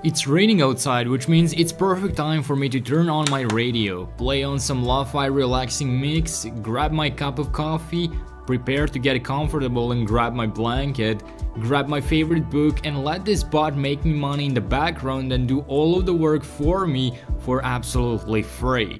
It's raining outside, which means it's perfect time for me to turn on my radio, play on some lo-fi relaxing mix, grab my cup of coffee, prepare to get comfortable and grab my blanket, grab my favorite book and let this bot make me money in the background and do all of the work for me for absolutely free.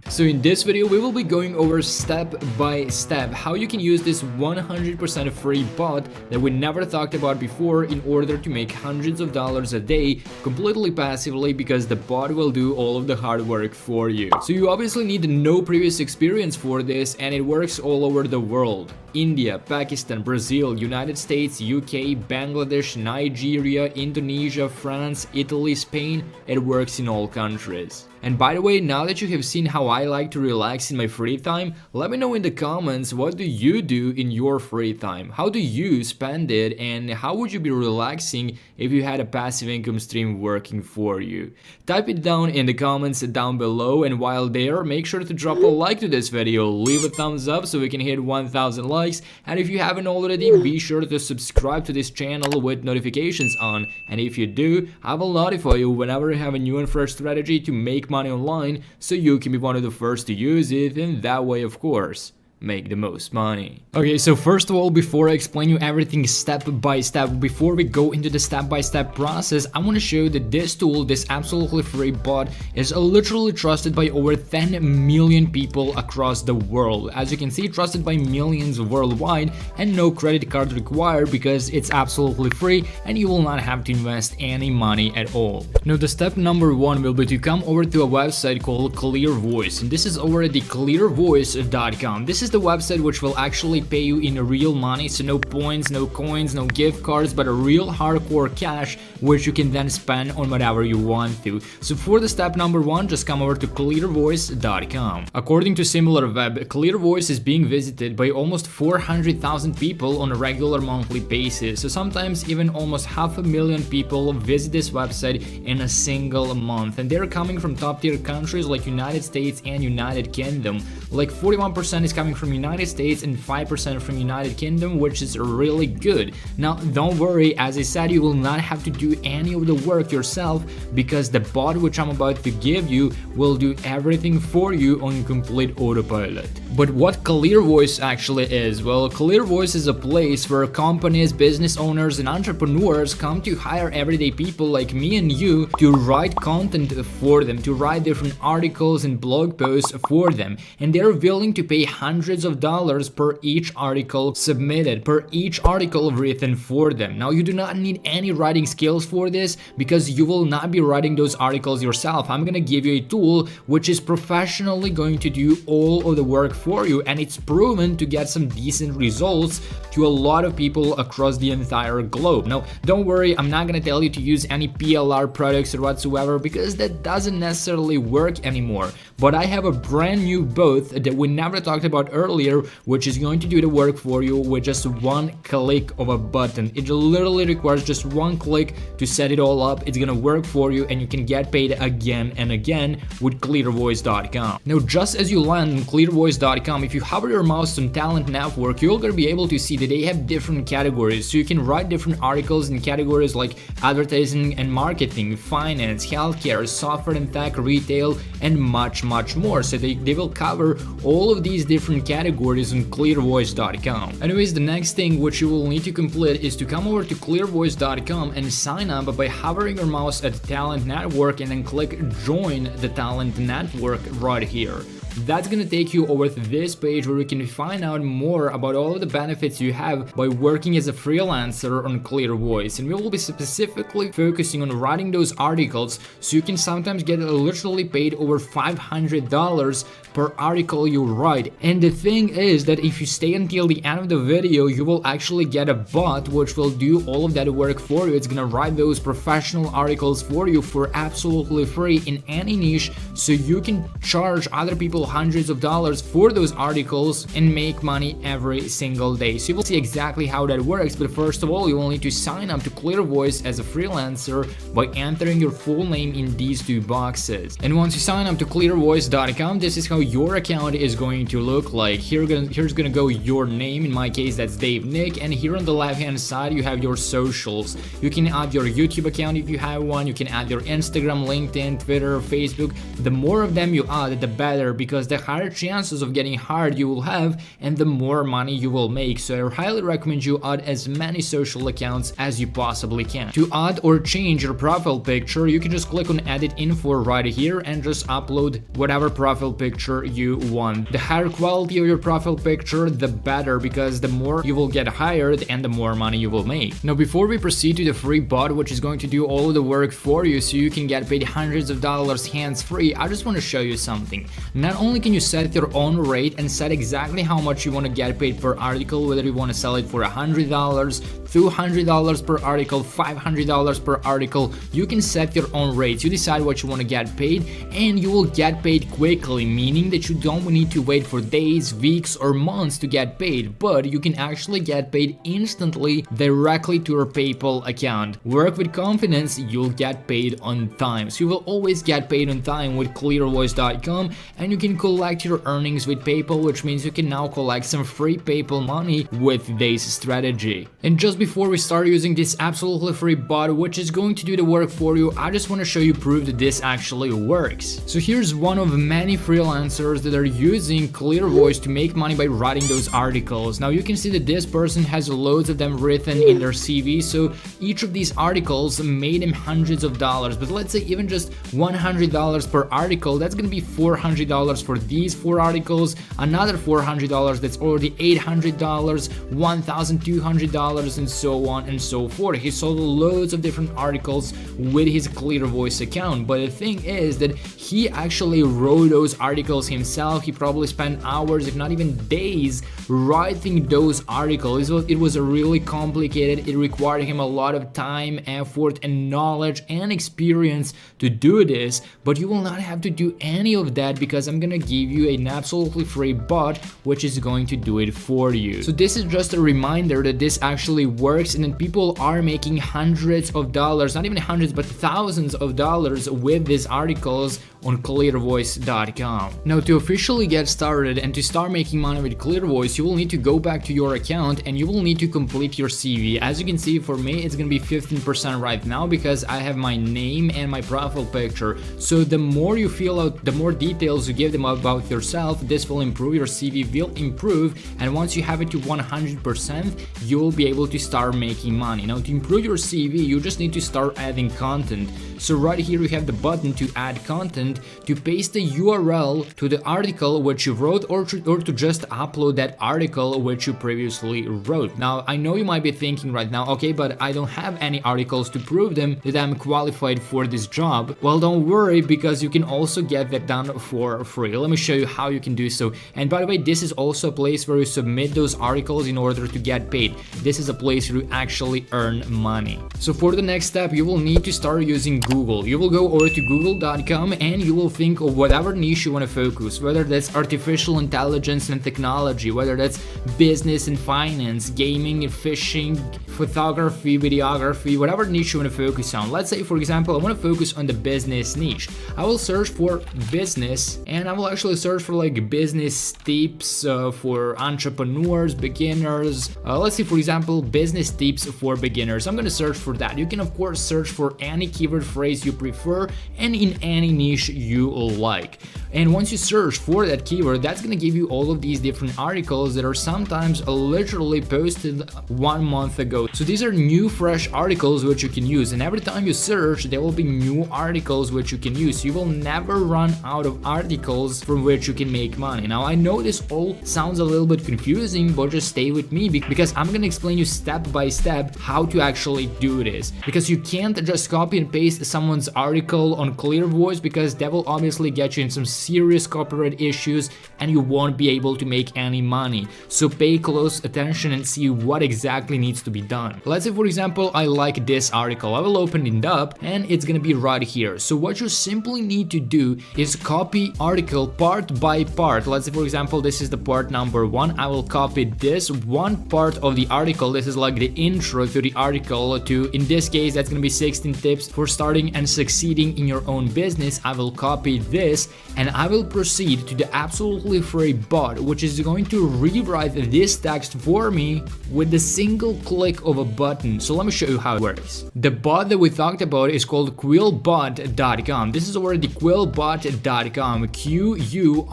So in this video we will be going over step by step how you can use this 100% free bot that we never talked about before in order to make hundreds of dollars a day completely passively, because the bot will do all of the hard work for you. So you obviously need no previous experience for this, and it works all over the world. India, Pakistan, Brazil, United States, UK, Bangladesh, Nigeria, Indonesia, France, Italy, Spain. It works in all countries. And by the way, now that you have seen how I like to relax in my free time, let me know in the comments, what do you do in your free time? How do you spend it, and how would you be relaxing if you had a passive income stream working for you? Type it down in the comments down below, and while there, make sure to drop a like to this video, leave a thumbs up so we can hit 1000 likes, and if you haven't already, be sure to subscribe to this channel with notifications on, and if you do, I will notify you whenever I have a new and fresh strategy to make money online, so you can be one of the first to use it, and that way, of course, make the most money. Okay, so first of all, before I explain you everything step by step, before we go into the step-by-step process, I want to show you that this tool, this absolutely free bot, is literally trusted by over 10 million people across the world. As you can see, trusted by millions worldwide, and no credit card required because it's absolutely free and you will not have to invest any money at all. Now, the step number one will be to come over to a website called Clear Voice, and this is over at the clearvoice.com. This is the website which will actually pay you in real money, so no points, no coins, no gift cards, but a real hardcore cash which you can then spend on whatever you want to. So for the step number one, just come over to clearvoice.com. According to SimilarWeb, Clear Voice is being visited by almost 400,000 people on a regular monthly basis, so sometimes even almost 500,000 people visit this website in a single month, and they're coming from top tier countries like United States and United Kingdom. Like 41% is coming from United States and 5% from United Kingdom, which is really good. Now, don't worry, as I said, you will not have to do any of the work yourself, because the bot which I'm about to give you will do everything for you on complete autopilot. But what Clear Voice actually is? Well, Clear Voice is a place where companies, business owners, and entrepreneurs come to hire everyday people like me and you to write content for them, to write different articles and blog posts for them, and they're willing to pay hundreds of dollars per each article submitted, per each article written for them. Now, you do not need any writing skills for this, because you will not be writing those articles yourself. I'm gonna give you a tool which is professionally going to do all of the work for you, and it's proven to get some decent results to a lot of people across the entire globe. Now, don't worry, I'm not gonna tell you to use any PLR products or whatsoever, because that doesn't necessarily work anymore. But I have a brand new bot that we never talked about earlier, which is going to do the work for you with just one click of a button. It literally requires just one click to set it all up. It's gonna work for you, and you can get paid again and again with clearvoice.com. Now, just as you land on clearvoice.com, if you hover your mouse on Talent Network, you're gonna be able to see that they have different categories, so you can write different articles in categories like advertising and marketing, finance, healthcare, software and tech, retail, and much more. So they will cover all of these different categories on clearvoice.com. Anyways, the next thing which you will need to complete is to come over to clearvoice.com and sign up by hovering your mouse at Talent Network and then click Join the Talent Network right here. That's gonna take you over to this page where you can find out more about all of the benefits you have by working as a freelancer on Clear Voice, and we will be specifically focusing on writing those articles, so you can sometimes get literally paid over $500 per article you write. And the thing is that if you stay until the end of the video, you will actually get a bot which will do all of that work for you. It's gonna write those professional articles for you for absolutely free in any niche, so you can charge other people multiple hundreds of dollars for those articles and make money every single day. So you will see exactly how that works, but first of all, you will need to sign up to ClearVoice as a freelancer by entering your full name in these two boxes. And once you sign up to clearvoice.com, this is how your account is going to look like. Here's gonna go your name, in my case that's Dave Nick, and here on the left hand side you have your socials. You can add your YouTube account if you have one, you can add your Instagram, LinkedIn, Twitter, Facebook. The more of them you add, the better, because the higher chances of getting hired you will have and the more money you will make. So I highly recommend you add as many social accounts as you possibly can. To add or change your profile picture, you can just click on edit info right here and just upload whatever profile picture you want. The higher quality of your profile picture, the better, because the more you will get hired and the more money you will make. Now before we proceed to the free bot, which is going to do all of the work for you so you can get paid hundreds of dollars hands-free, I just want to show you something. Not only can you set your own rate and set exactly how much you want to get paid per article, whether you want to sell it for $100, $200 per article, $500 per article, you can set your own rates. You decide what you want to get paid and you will get paid quickly, meaning that you don't need to wait for days, weeks or months to get paid, but you can actually get paid instantly directly to your PayPal account. Work with confidence, you'll get paid on time. So you will always get paid on time with clearvoice.com, and you can collect your earnings with PayPal, which means you can now collect some free PayPal money with this strategy. And just before we start using this absolutely free bot, which is going to do the work for you, I just want to show you proof that this actually works. So here's one of many freelancers that are using ClearVoice to make money by writing those articles. Now you can see that this person has loads of them written in their CV, so each of these articles made him hundreds of dollars. But let's say even just $100 per article, that's gonna be $400 for these 4 articles, another $400, that's already $800, $1,200, and so on and so forth. He sold loads of different articles with his ClearVoice account, but the thing is that he actually wrote those articles himself. He probably spent hours, if not even days, writing those articles. It was a really complicated, it required him a lot of time, effort, and knowledge and experience to do this, but you will not have to do any of that because I'm gonna give you an absolutely free bot which is going to do it for you. So this is just a reminder that this actually works and that people are making hundreds of dollars, not even hundreds but thousands of dollars with these articles on clearvoice.com. Now to officially get started and to start making money with ClearVoice, you will need to go back to your account and you will need to complete your CV. As you can see, for me it's gonna be 15% right now because I have my name and my profile picture. So the more you fill out, the more details you give them about yourself, this will improve, your CV will improve, and once you have it to 100%, you'll be able to start making money. Now to improve your CV, you just need to start adding content. So right here you have the button to add content, to paste the URL to the article which you wrote, or to just upload that article which you previously wrote. Now I know you might be thinking right now, okay, but I don't have any articles to prove them that I'm qualified for this job. Well, don't worry, because you can also get that done for free. Let me show you how you can do so. And by the way, this is also a place where you submit those articles in order to get paid. This is a place where you actually earn money. So for the next step, you will need to start using Google. You will go over to google.com and you will think of whatever niche you want to focus, whether that's artificial intelligence and technology, whether that's business and finance, gaming and fishing, photography, videography, whatever niche you want to focus on. Let's say, for example, I want to focus on the business niche. I will search for business and I will actually search for like business tips for entrepreneurs, beginners. Let's say, for example, business tips for beginners. I'm going to search for that. You can of course search for any keyword phrase you prefer and in any niche you like. And once you search for that keyword, that's going to give you all of these different articles that are sometimes literally posted 1 month ago. So these are new fresh articles which you can use, and every time you search there will be new articles which you can use. You will never run out of articles from which you can make money. Now I know this all sounds a little bit confusing, but just stay with me because I'm going to explain you step by step how to actually do this, because you can't just copy and paste someone's article on ClearVoice, because that will obviously get you in some serious copyright issues and you won't be able to make any money. So pay close attention and see what exactly needs to be done. Let's say, for example, I like this article. I will open it up and it's gonna be right here. So what you simply need to do is copy article part by part. Let's say for example this is the part number 1. I will copy this one part of the article. This is like the intro to the article, to in this case that's gonna be 16 tips for starting and succeeding in your own business. I will copy this and I will proceed to the absolutely free bot, which is going to rewrite this text for me with the single click of a button. So let me show you how it works. The bot that we talked about is called quillbot.com. This is already quillbot.com, QUILL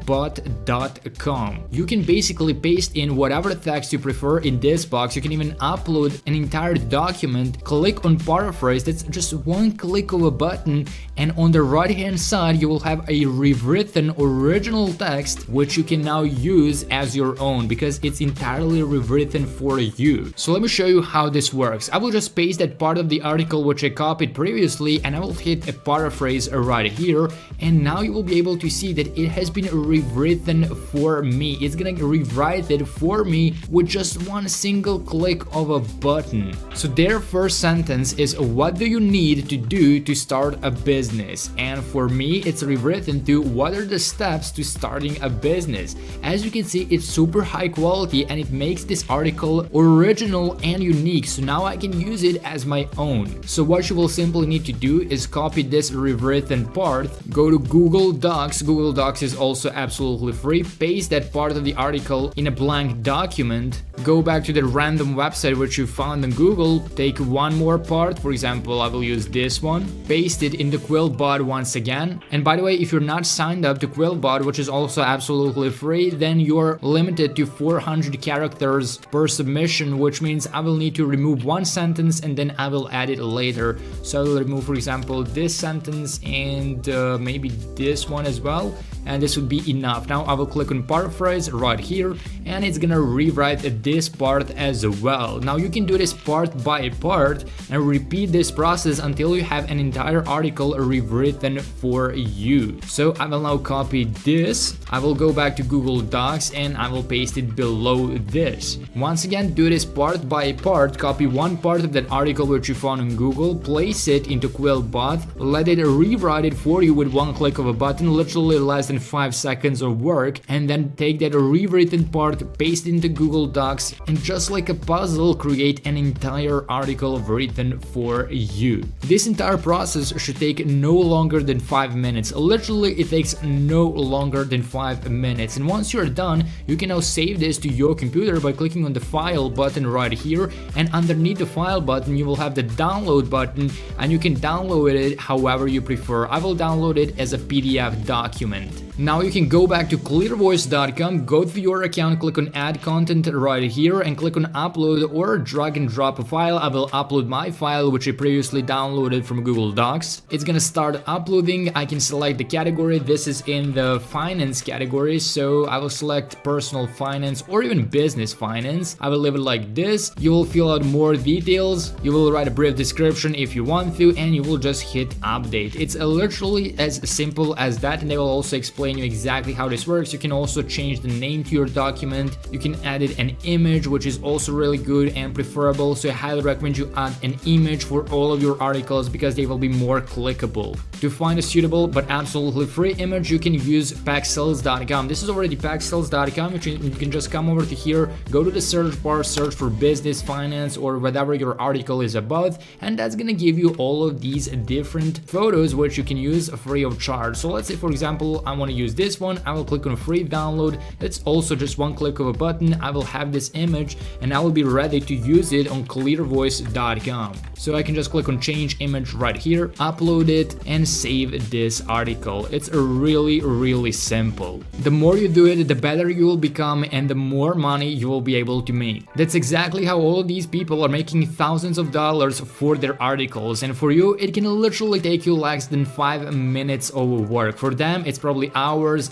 bot.com. You can basically paste in whatever text you prefer in this box. You can even upload an entire document, click on paraphrase. That's just one click of a button, and on the right hand side you will have a rewritten original text which you can now use as your own because it's entirely rewritten for you. So let me show you how this works. I will just paste that part of the article which I copied previously, and I will hit a paraphrase right here, and now you will be able to see that it has been rewritten for me. It's gonna rewrite it for me with just one single click of a button. So their first sentence is, what do you need to do to start a business? And for me it's rewritten to, what are the steps to starting a business? As you can see, it's super high quality and it makes this article original and unique, so now I can use it as my own. So what you will simply need to do is copy this rewritten part, go to Google Docs. Google Docs is also absolutely free. Paste that part of the article in a blank document, go back to the random website which you found on Google, take one more part, for example I will use this one, paste it in the Quillbot once again. And by the way, if you're not signed up to Quillbot, which is also absolutely free, then you're limited to 400 characters per submission, which means I will need to remove one sentence and then I will add it later. So I will remove, for example, this sentence and maybe this one as well, and this would be enough. Now I will click on paraphrase right here and it's gonna rewrite this part as well. Now you can do this part by part and repeat this process until you have an entire article rewritten for you. So I will now copy this, I will go back to Google Docs and I will paste it below this. Once again, do this part by part, copy one part of that article which you found on Google, place it into Quillbot, let it rewrite it for you with one click of a button, literally less than 5 seconds of work, and then take that rewritten part, paste it into Google Docs, and just like a puzzle, create an entire article written for you. This entire process should take no longer than 5 minutes. Literally, it takes no longer than 5 minutes. And once you're done, you can now save this to your computer by clicking on the file button right here, and underneath the file button you will have the download button, and you can download it however you prefer. I will download it as a PDF document. Now you can go back to clearvoice.com, go to your account, click on add content right here and click on upload or drag and drop a file. I will upload my file which I previously downloaded from Google Docs. It's gonna start uploading. I can select the category. This is in the finance category, so I will select personal finance or even business finance. I will leave it like this. You will fill out more details, you will write a brief description if you want to, and you will just hit update. It's literally as simple as that, and they will also explain you exactly how this works. You can also change the name to your document. You can add it an image, which is also really good and preferable. So I highly recommend you add an image for all of your articles because they will be more clickable. To find a suitable but absolutely free image, you can use Pexels.com. This is already Pexels.com. You can just come over to here, go to the search bar, search for business, finance, or whatever your article is about, and that's gonna give you all of these different photos which you can use free of charge. So let's say for example I want to use this one. I will click on free download. It's also just one click of a button. I will have this image and I will be ready to use it on clearvoice.com. So I can just click on change image right here, upload it, and save this article. It's really simple. The more you do it, the better you will become and the more money you will be able to make. That's exactly how all of these people are making thousands of dollars for their articles, and for you it can literally take you less than 5 minutes of work. For them it's probably hours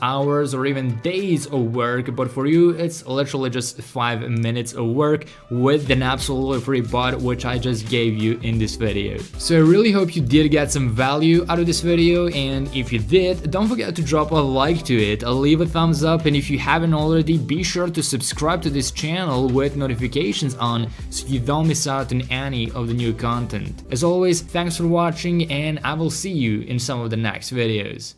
or even days of work, but for you it's literally just 5 minutes of work with an absolutely free bot which I just gave you in this video. So I really hope you did get some value out of this video, and if you did, don't forget to drop a like to it, leave a thumbs up, and if you haven't already, be sure to subscribe to this channel with notifications on so you don't miss out on any of the new content. As always, thanks for watching and I will see you in some of the next videos.